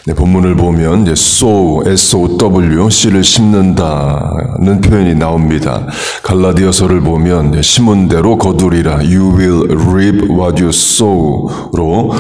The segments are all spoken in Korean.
네, 본문을 보면 이제 sow, S-O-W, 씨를 심는다는 표현이 나옵니다. 갈라디아서를 보면 심은 대로 거두리라, you will reap what you sow로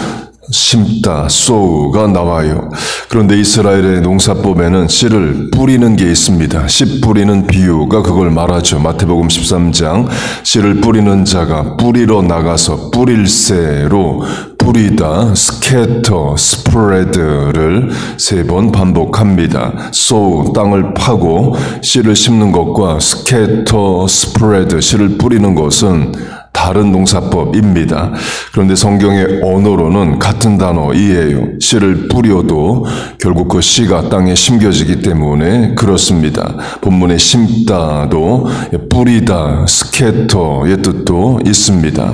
심다, sow가 나와요. 그런데 이스라엘의 농사법에는 씨를 뿌리는 게 있습니다. 씨 뿌리는 비유가 그걸 말하죠. 마태복음 13장, 씨를 뿌리는 자가 뿌리러 나가서 뿌릴새로 뿌리다, scatter, spread를 3번 반복합니다. sow, 땅을 파고 씨를 심는 것과 scatter, spread, 씨를 뿌리는 것은 다른 농사법입니다. 그런데 성경의 언어로는 같은 단어이에요. 씨를 뿌려도 결국 그 씨가 땅에 심겨지기 때문에 그렇습니다. 본문에 심다도 뿌리다, 스캐터의 뜻도 있습니다.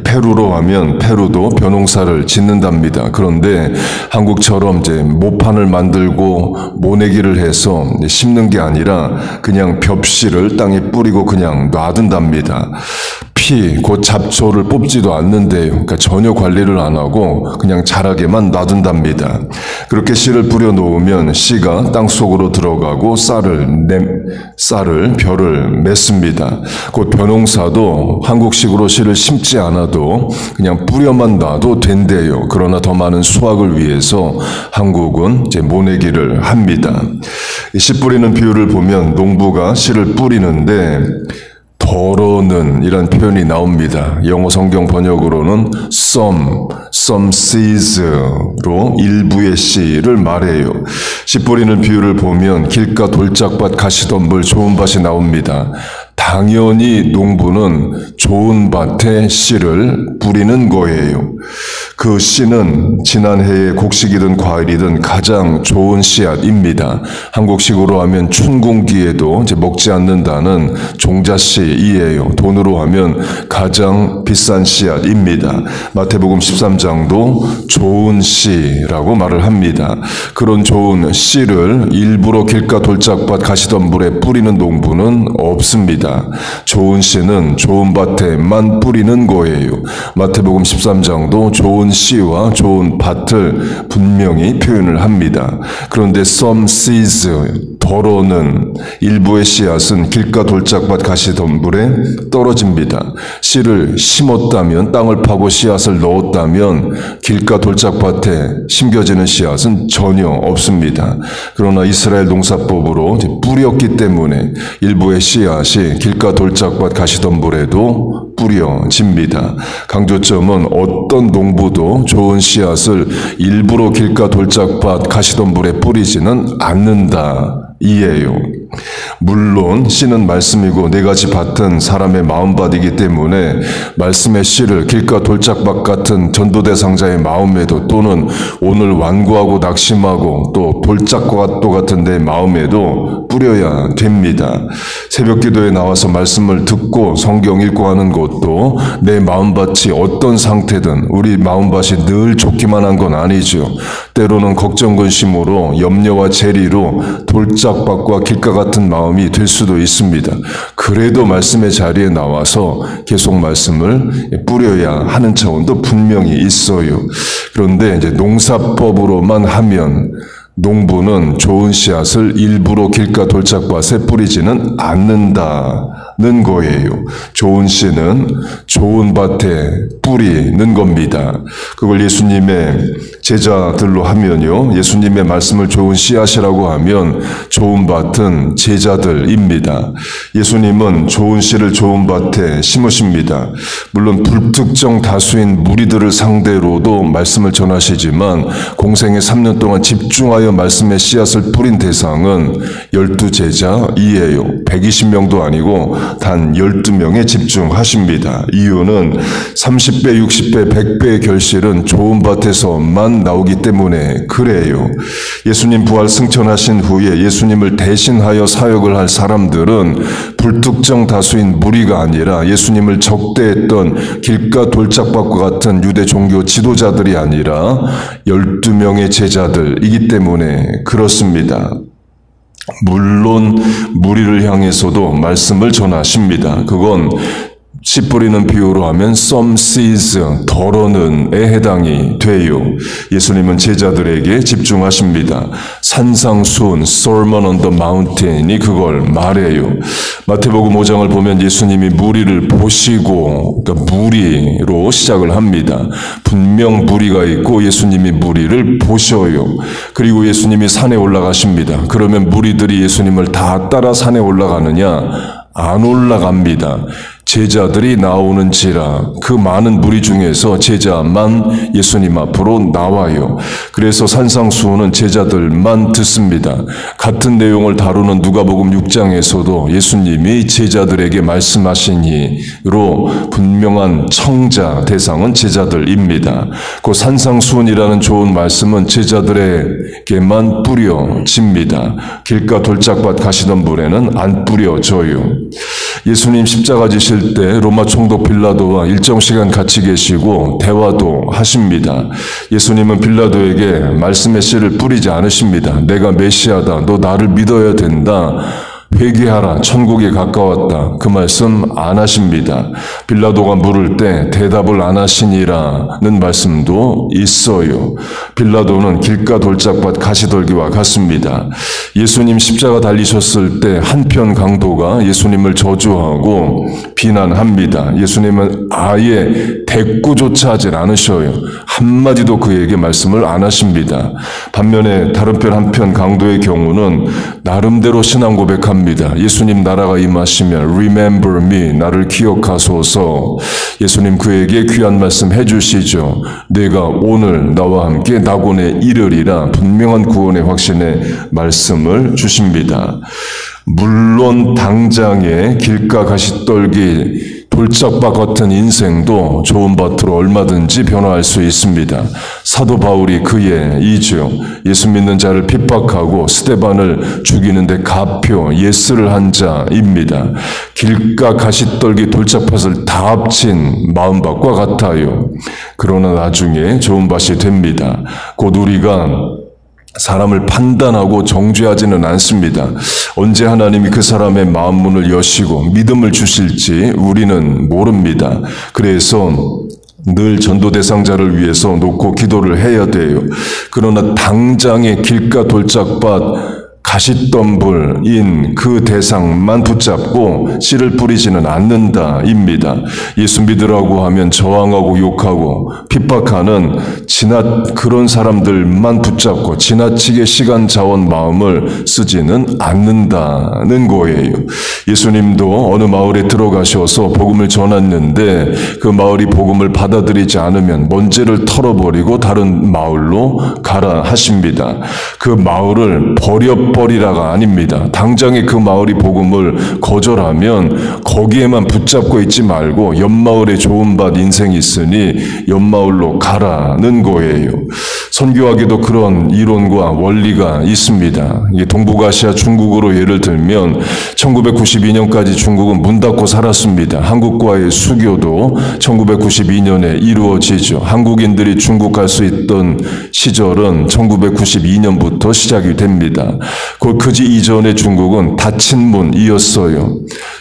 페루로 하면 페루도 벼농사를 짓는답니다. 그런데 한국처럼 이제 모판을 만들고 모내기를 해서 심는 게 아니라 그냥 벽씨를 땅에 뿌리고 그냥 놔둔답니다. 곧 잡초를 뽑지도 않는데요. 그러니까 전혀 관리를 안 하고 그냥 자라게만 놔둔답니다. 그렇게 씨를 뿌려 놓으면 씨가 땅 속으로 들어가고 벼를 맺습니다. 곧 벼농사도 한국식으로 씨를 심지 않아도 그냥 뿌려만 놔도 된대요. 그러나 더 많은 수확을 위해서 한국은 이제 모내기를 합니다. 씨 뿌리는 비유를 보면 농부가 씨를 뿌리는데 더러는 이란 표현이 나옵니다. 영어 성경 번역으로는 some seeds로 일부의 씨를 말해요. 씨 뿌리는 비유를 보면 길가 돌짝밭 가시덤불 좋은 밭이 나옵니다. 당연히 농부는 좋은 밭에 씨를 뿌리는 거예요. 그 씨는 지난해의 곡식이든 과일이든 가장 좋은 씨앗입니다. 한국식으로 하면 춘궁기에도 이제 먹지 않는다는 종자씨이에요. 돈으로 하면 가장 비싼 씨앗입니다. 마태복음 13장도 좋은 씨라고 말을 합니다. 그런 좋은 씨를 일부러 길가 돌짝밭 가시덤불에 뿌리는 농부는 없습니다. 좋은 씨는 좋은 밭에만 뿌리는 거예요. 마태복음 13장도 좋은 씨와 좋은 밭을 분명히 표현을 합니다. 그런데 some seeds, 더러는 일부의 씨앗은 길가 돌짝밭 가시덤불에 떨어집니다. 씨를 심었다면, 땅을 파고 씨앗을 넣었다면 길가 돌짝밭에 심겨지는 씨앗은 전혀 없습니다. 그러나 이스라엘 농사법으로 뿌렸기 때문에 일부의 씨앗이 길가 돌짝밭 가시덤불에도 뿌려집니다. 강조점은 어떤 농부도 좋은 씨앗을 일부러 길가 돌짝밭 가시덤불에 뿌리지는 않는다. 이에요. 물론 씨는 말씀이고 4가지 밭은 사람의 마음밭이기 때문에 말씀의 씨를 길가 돌짝밭 같은 전도대상자의 마음에도 또는 오늘 완고하고 낙심하고 또 돌짝과 같은 내 마음에도 뿌려야 됩니다. 새벽 기도에 나와서 말씀을 듣고 성경 읽고 하는 것도 내 마음밭이 어떤 상태든 우리 마음밭이 늘 좋기만 한 건 아니죠. 때로는 걱정 근심으로 염려와 재리로 돌짝밭과 길가 같은 마음이 될 수도 있습니다. 그래도 말씀의 자리에 나와서 계속 말씀을 뿌려야 하는 차원도 분명히 있어요. 그런데 이제 농사법으로만 하면 농부는 좋은 씨앗을 일부러 길가 돌짝밭에 뿌리지는 않는다는 거예요. 좋은 씨는 좋은 밭에 뿌리는 겁니다. 그걸 예수님의 제자들로 하면요. 예수님의 말씀을 좋은 씨앗이라고 하면 좋은 밭은 제자들입니다. 예수님은 좋은 씨를 좋은 밭에 심으십니다. 물론 불특정 다수인 무리들을 상대로도 말씀을 전하시지만 공생의 3년 동안 집중하여 말씀의 씨앗을 뿌린 대상은 12제자이에요. 120명도 아니고 단 12명에 집중하십니다. 이유는 30배, 60배, 100배의 결실은 좋은 밭에서만 나오기 때문에 그래요. 예수님 부활 승천하신 후에 예수님을 대신하여 사역을 할 사람들은 불특정 다수인 무리가 아니라 예수님을 적대했던 길가 돌짝밭과 같은 유대 종교 지도자들이 아니라 12명의 제자들이기 때문에 그렇습니다. 물론 무리를 향해서도 말씀을 전하십니다. 그건 씨 뿌리는 비유로 하면 some seeds, 덜어는에 해당이 돼요. 예수님은 제자들에게 집중하십니다. 산상수훈, Sermon on the Mountain이 그걸 말해요. 마태복음 5장을 보면 예수님이 무리를 보시고, 그러니까 무리로 시작을 합니다. 분명 무리가 있고 예수님이 무리를 보셔요. 그리고 예수님이 산에 올라가십니다. 그러면 무리들이 예수님을 다 따라 산에 올라가느냐? 안 올라갑니다. 제자들이 나오는지라 그 많은 무리 중에서 제자만 예수님 앞으로 나와요. 그래서 산상수훈은 제자들만 듣습니다. 같은 내용을 다루는 누가복음 6장에서도 예수님이 제자들에게 말씀하시니로 분명한 청자 대상은 제자들입니다. 그 산상수훈이라는 좋은 말씀은 제자들에게만 뿌려집니다. 길가 돌짝밭 가시던 분에는 안 뿌려져요. 예수님 십자가 지실 때 로마 총독 빌라도와 일정 시간 같이 계시고 대화도 하십니다. 예수님은 빌라도에게 말씀의 씨를 뿌리지 않으십니다. 내가 메시아다. 너 나를 믿어야 된다. 회개하라. 천국이 가까웠다. 그 말씀 안 하십니다. 빌라도가 물을 때 대답을 안 하시니라는 말씀도 있어요. 빌라도는 길가 돌짝밭 가시떨기와 같습니다. 예수님 십자가 달리셨을 때 한편 강도가 예수님을 저주하고 비난합니다. 예수님은 아예 대꾸조차 하질 않으셔요. 한마디도 그에게 말씀을 안 하십니다. 반면에 다른 편 한편 강도의 경우는 나름대로 신앙 고백합니다. 예수님 나라가 임하시면 Remember me, 나를 기억하소서. 예수님 그에게 귀한 말씀 해주시죠. 내가 오늘 나와 함께 낙원에 이르리라. 분명한 구원의 확신의 말씀을 주십니다. 물론 당장의 길가 가시떨기 돌짝밭 같은 인생도 좋은 밭으로 얼마든지 변화할 수 있습니다. 사도 바울이 그의 이죠. 예수 믿는 자를 핍박하고 스데반을 죽이는데 가표, 예스를 한 자입니다. 길가 가시떨기 돌짝밭을 다 합친 마음밭과 같아요. 그러나 나중에 좋은 밭이 됩니다. 곧 우리가 사람을 판단하고 정죄하지는 않습니다. 언제 하나님이 그 사람의 마음 문을 여시고 믿음을 주실지 우리는 모릅니다. 그래서 늘 전도 대상자를 위해서 놓고 기도를 해야 돼요. 그러나 당장의 길가 돌짝밭 가시덤불인 그 대상만 붙잡고 씨를 뿌리지는 않는다입니다. 예수 믿으라고 하면 저항하고 욕하고 핍박하는 그런 사람들만 붙잡고 지나치게 시간 자원 마음을 쓰지는 않는다는 거예요. 예수님도 어느 마을에 들어가셔서 복음을 전했는데 그 마을이 복음을 받아들이지 않으면 먼지를 털어버리고 다른 마을로 가라 하십니다. 그 마을을 버려버리라가 아닙니다. 당장에 그 마을이 복음을 거절하면 거기에만 붙잡고 있지 말고 옆마을에 좋은 밭 인생이 있으니 옆마을로 가라는 거예요. 선교하기도 그런 이론과 원리가 있습니다. 이게 동북아시아 중국으로 예를 들면 1992년까지 중국은 문 닫고 살았습니다. 한국과의 수교도 1992년에 이루어지죠. 한국인들이 중국 갈 수 있던 시절은 1992년부터 시작이 됩니다. 그 이전에 중국은 닫힌 문이었어요.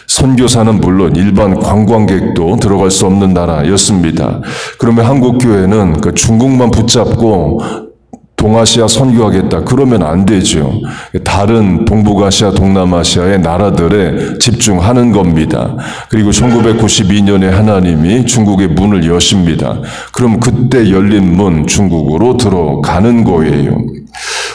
선교사는 물론 일반 관광객도 들어갈 수 없는 나라였습니다. 그러면 한국 교회는 그 중국만 붙잡고 동아시아 선교하겠다. 그러면 안 되죠. 다른 동북아시아, 동남아시아의 나라들에 집중하는 겁니다. 그리고 1992년에 하나님이 중국의 문을 여십니다. 그럼 그때 열린 문 중국으로 들어가는 거예요.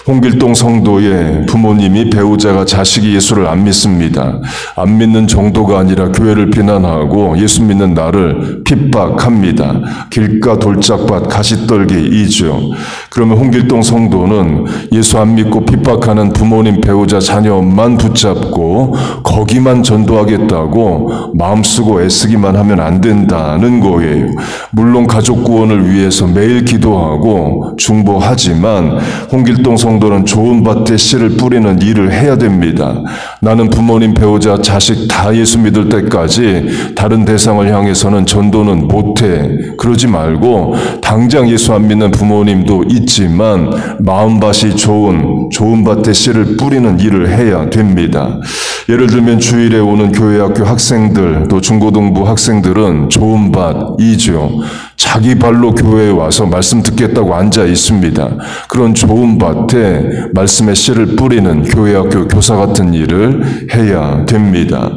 홍길동 성도의 부모님이 배우자가 자식이 예수를 안 믿습니다. 안 믿는 정도가 아니라 교회를 비난하고 예수 믿는 나를 핍박합니다. 길가 돌짝밭 가시떨기이죠. 그러면 홍길동 성도는 예수 안 믿고 핍박하는 부모님, 배우자, 자녀만 붙잡고 거기만 전도하겠다고 마음 쓰고 애쓰기만 하면 안 된다는 거예요. 물론 가족 구원을 위해서 매일 기도하고 중보하지만 홍길동 성도 성도는 좋은 밭에 씨를 뿌리는 일을 해야 됩니다. 나는 부모님, 배우자, 자식 다 예수 믿을 때까지 다른 대상을 향해서는 전도는 못해. 그러지 말고 당장 예수 안 믿는 부모님도 있지만 마음밭이 좋은 밭에 씨를 뿌리는 일을 해야 됩니다. 예를 들면 주일에 오는 교회 학교 학생들, 또 중고등부 학생들은 좋은 밭이죠. 자기 발로 교회에 와서 말씀 듣겠다고 앉아 있습니다. 그런 좋은 밭에 말씀의 씨를 뿌리는 교회 학교 교사 같은 일을 해야 됩니다.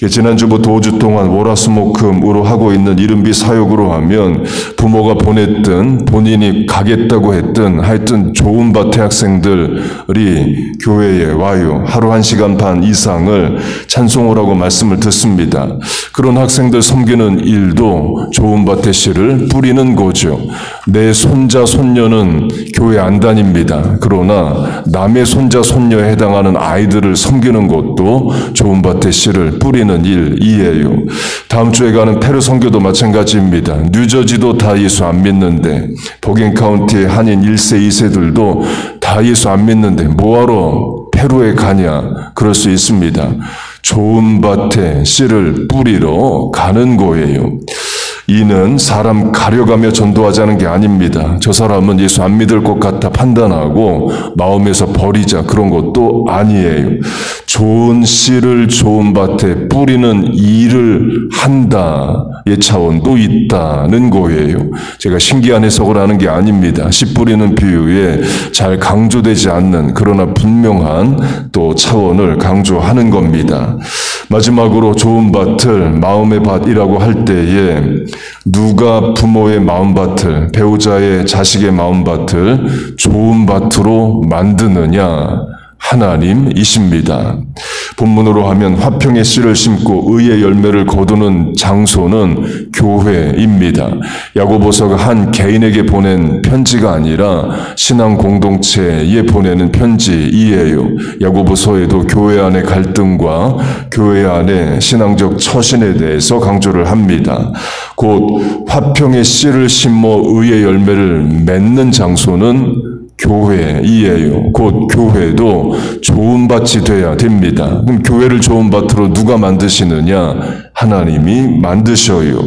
지난주부터 5주 동안 월화수목금으로 하고 있는 이른비 사역으로 하면 부모가 보냈든 본인이 가겠다고 했든 하여튼 좋은 밭의 학생들이 교회에 와요. 하루 1시간 반 이상을 찬송을 하고 말씀을 듣습니다. 그런 학생들 섬기는 일도 좋은 밭의 씨를 뿌리는 거죠. 내 손자, 손녀는 교회 안 다닙니다. 그러나 남의 손자, 손녀에 해당하는 아이들을 섬기는 것도 좋은 밭의 씨를 뿌리는 일이에요. 다음 주에 가는 페루 선교도 마찬가지입니다. 뉴저지도 다 예수 안 믿는데, 버긴 카운티의 한인 1세, 2세들도 다 예수 안 믿는데 뭐하러 페루에 가냐? 그럴 수 있습니다. 좋은 밭에 씨를 뿌리러 가는 거예요. 이는 사람 가려가며 전도하자는 게 아닙니다. 저 사람은 예수 안 믿을 것 같아 판단하고 마음에서 버리자, 그런 것도 아니에요. 좋은 씨를 좋은 밭에 뿌리는 일을 한다의 차원도 있다는 거예요. 제가 신기한 해석을 하는 게 아닙니다. 씨 뿌리는 비유에 잘 강조되지 않는, 그러나 분명한 또 차원을 강조하는 겁니다. 마지막으로 좋은 밭을 마음의 밭이라고 할 때에 누가 부모의 마음밭을, 배우자의, 자식의 마음밭을 좋은 밭으로 만드느냐? 하나님이십니다. 본문으로 하면 화평의 씨를 심고 의의 열매를 거두는 장소는 교회입니다. 야고보서가 한 개인에게 보낸 편지가 아니라 신앙 공동체에 보내는 편지이에요. 야고보서에도 교회 안의 갈등과 교회 안의 신앙적 처신에 대해서 강조를 합니다. 곧 화평의 씨를 심어 의의 열매를 맺는 장소는 교회이에요. 곧 교회도 좋은 밭이 돼야 됩니다. 그럼 교회를 좋은 밭으로 누가 만드시느냐? 하나님이 만드셔요.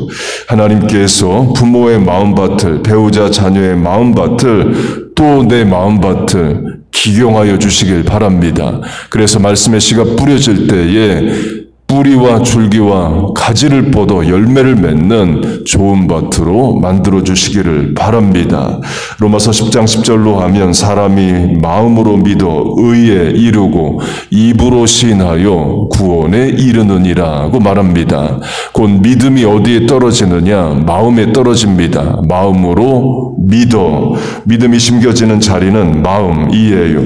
하나님께서 부모의 마음밭을, 배우자, 자녀의 마음밭을, 또 내 마음밭을 기경하여 주시길 바랍니다. 그래서 말씀의 씨가 뿌려질 때에 뿌리와 줄기와 가지를 뻗어 열매를 맺는 좋은 밭으로 만들어 주시기를 바랍니다. 로마서 10장 10절로 하면 사람이 마음으로 믿어 의에 이르고 입으로 시인하여 구원에 이르느니라고 말합니다. 곧 믿음이 어디에 떨어지느냐? 마음에 떨어집니다. 마음으로 믿어. 믿음이 심겨지는 자리는 마음이에요.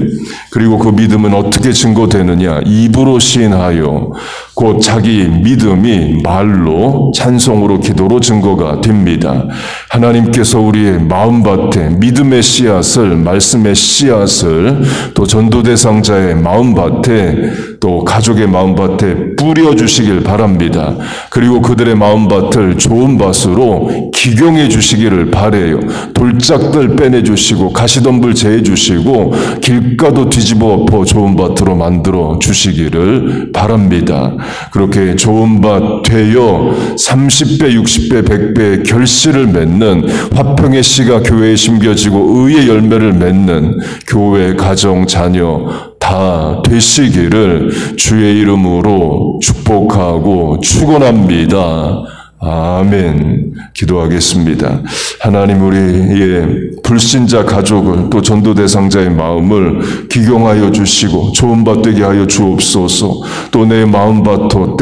그리고 그 믿음은 어떻게 증거되느냐? 입으로 시인하여, 곧 자기 믿음이 말로, 찬송으로, 기도로 증거가 됩니다. 하나님께서 우리의 마음밭에 믿음의 씨앗을, 말씀의 씨앗을 또 전도 대상자의 마음밭에, 또 가족의 마음밭에 뿌려주시길 바랍니다. 그리고 그들의 마음밭을 좋은 밭으로 기경해 주시기를 바라요. 돌짝들 빼내주시고 가시덤불 제해주시고 길가도 뒤집어 엎어 좋은 밭으로 만들어 주시기를 바랍니다. 그렇게 좋은 밭 되어 30배, 60배, 100배의 결실을 맺는 화평의 씨가 교회에 심겨지고 의의 열매를 맺는 교회, 가정, 자녀 다 되시기를 주의 이름으로 축복하고 축원합니다. 아멘. 기도하겠습니다. 하나님, 우리의 불신자 가족을, 또 전도 대상자의 마음을 기경하여 주시고 좋은 밭 되게 하여 주옵소서. 또 내 마음밭도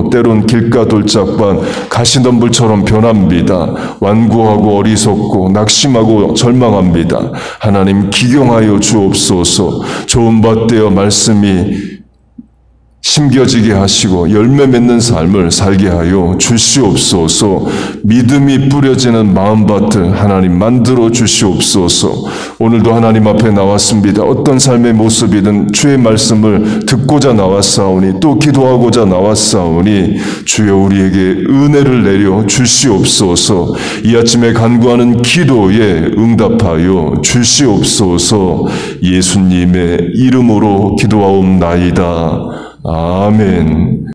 때론 길가 돌짝밭 가시덤불처럼 변합니다. 완고하고 어리석고 낙심하고 절망합니다. 하나님, 기경하여 주옵소서. 좋은 밭 되어 말씀이 심겨지게 하시고 열매 맺는 삶을 살게 하여 주시옵소서. 믿음이 뿌려지는 마음밭을 하나님 만들어 주시옵소서. 오늘도 하나님 앞에 나왔습니다. 어떤 삶의 모습이든 주의 말씀을 듣고자 나왔사오니 또 기도하고자 나왔사오니 주여 우리에게 은혜를 내려 주시옵소서. 이 아침에 간구하는 기도에 응답하여 주시옵소서. 예수님의 이름으로 기도하옵나이다. 아멘.